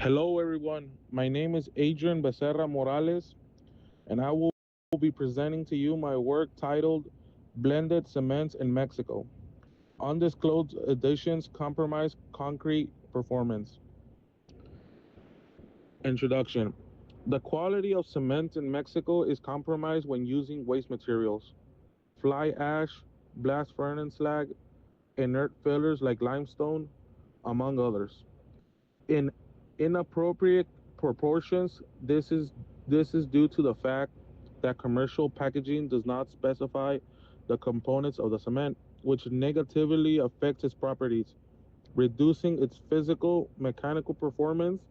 Hello, everyone. My name is Adrian Becerra Morales, and I will be presenting to you my work titled Blended Cements in Mexico. Undisclosed Editions Compromise Concrete Performance. Introduction. The quality of cement in Mexico is compromised when using waste materials, fly ash, blast furnace slag, inert fillers like limestone, among others. In inappropriate proportions. This is due to the fact that commercial packaging does not specify the components of the cement, which negatively affects its properties, reducing its physical mechanical performance.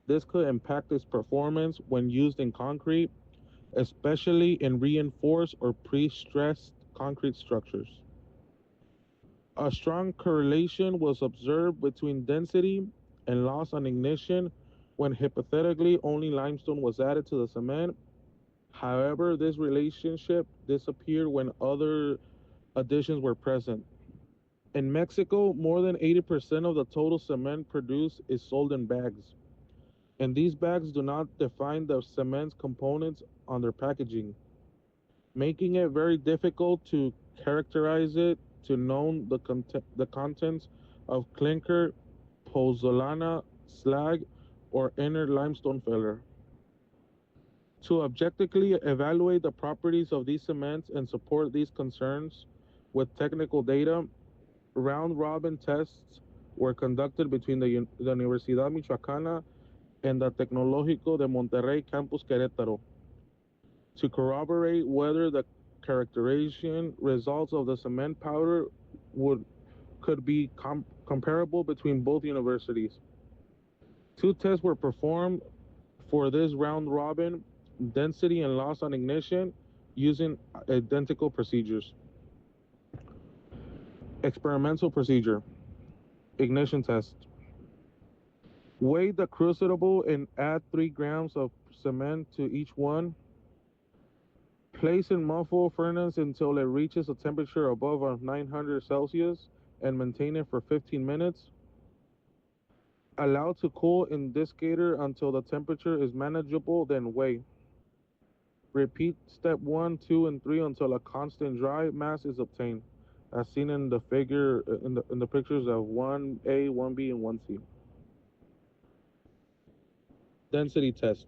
This could impact its performance when used in concrete, especially in reinforced or pre-stressed concrete structures. A strong correlation was observed between density and loss on ignition when hypothetically only limestone was added to the cement. However, this relationship disappeared when other additions were present. In Mexico, more than 80% of the total cement produced is sold in bags, and these bags do not define the cement's components on their packaging, making it very difficult to characterize it to know the contents of clinker, pozzolana, slag, or inner limestone filler. To objectively evaluate the properties of these cements and support these concerns with technical data, round robin tests were conducted between the Universidad Michoacana and the Tecnológico de Monterrey Campus Querétaro to corroborate whether the characterization results of the cement powder would could be comparable between both universities. Two tests were performed for this round robin: density and loss on ignition, using identical procedures. Experimental procedure: ignition test. Weigh the crucible and add 3 grams of cement to each one. Place in muffle furnace until it reaches a temperature above 900 Celsius and maintain it for 15 minutes. Allow to cool in desiccator until the temperature is manageable, then weigh. Repeat step 1, 2, and 3 until a constant dry mass is obtained, as seen in the figure in the pictures of 1A, 1B, and 1C. Density test.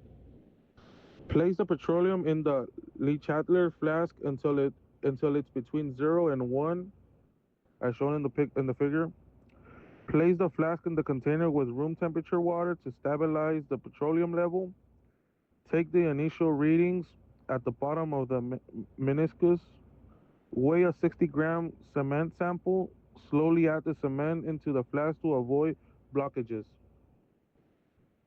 Place the petroleum in the Lechatler flask until it's between 0 and 1, as shown in the figure. Place the flask in the container with room temperature water to stabilize the petroleum level. Take the initial readings at the bottom of the meniscus. Weigh a 60-gram cement sample. Slowly add the cement into the flask to avoid blockages.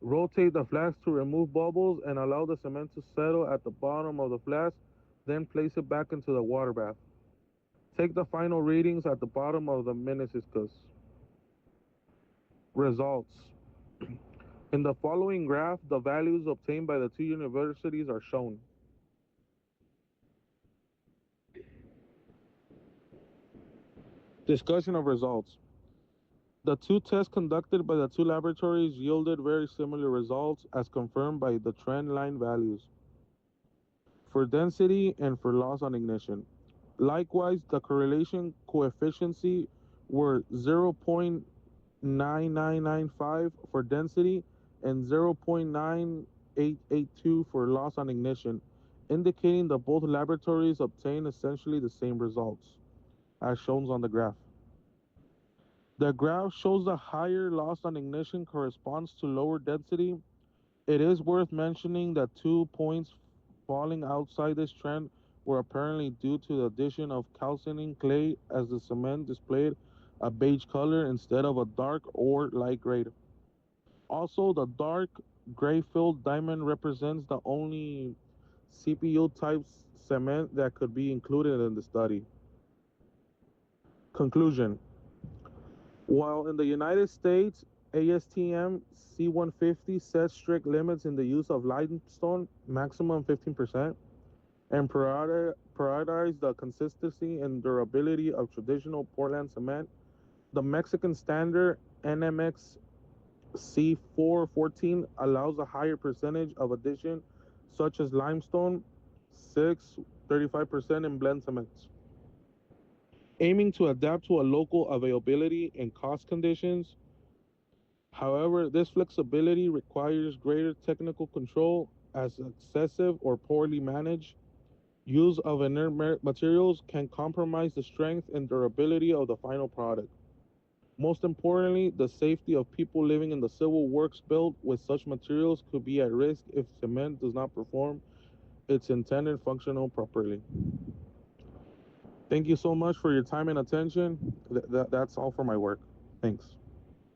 Rotate the flask to remove bubbles and allow the cement to settle at the bottom of the flask. Then place it back into the water bath. Take the final readings at the bottom of the meniscus. Results. In the following graph, the values obtained by the two universities are shown. Discussion of results. The two tests conducted by the two laboratories yielded very similar results as confirmed by the trend line values for density and for loss on ignition. Likewise, the correlation coefficients were 0.9995 for density and 0.9882 for loss on ignition, indicating that both laboratories obtained essentially the same results, as shown on the graph. The graph shows the higher loss on ignition corresponds to lower density. It is worth mentioning that 2 points falling outside this trend were apparently due to the addition of calcining clay, as the cement displayed a beige color instead of a dark or light gray. Also, the dark gray filled diamond represents the only CPU type cement that could be included in the study. Conclusion. While in the United States, ASTM C150 sets strict limits in the use of limestone, maximum 15%, and prioritize the consistency and durability of traditional Portland cement, the Mexican standard NMX C414 allows a higher percentage of addition, such as limestone, 6, 35% in blend cements. Aiming to adapt to a local availability and cost conditions. However, this flexibility requires greater technical control as excessive or poorly managed use of inert materials can compromise the strength and durability of the final product. Most importantly, the safety of people living in the civil works built with such materials could be at risk if cement does not perform its intended functional properly. Thank you so much for your time and attention. That's all for my work. Thanks.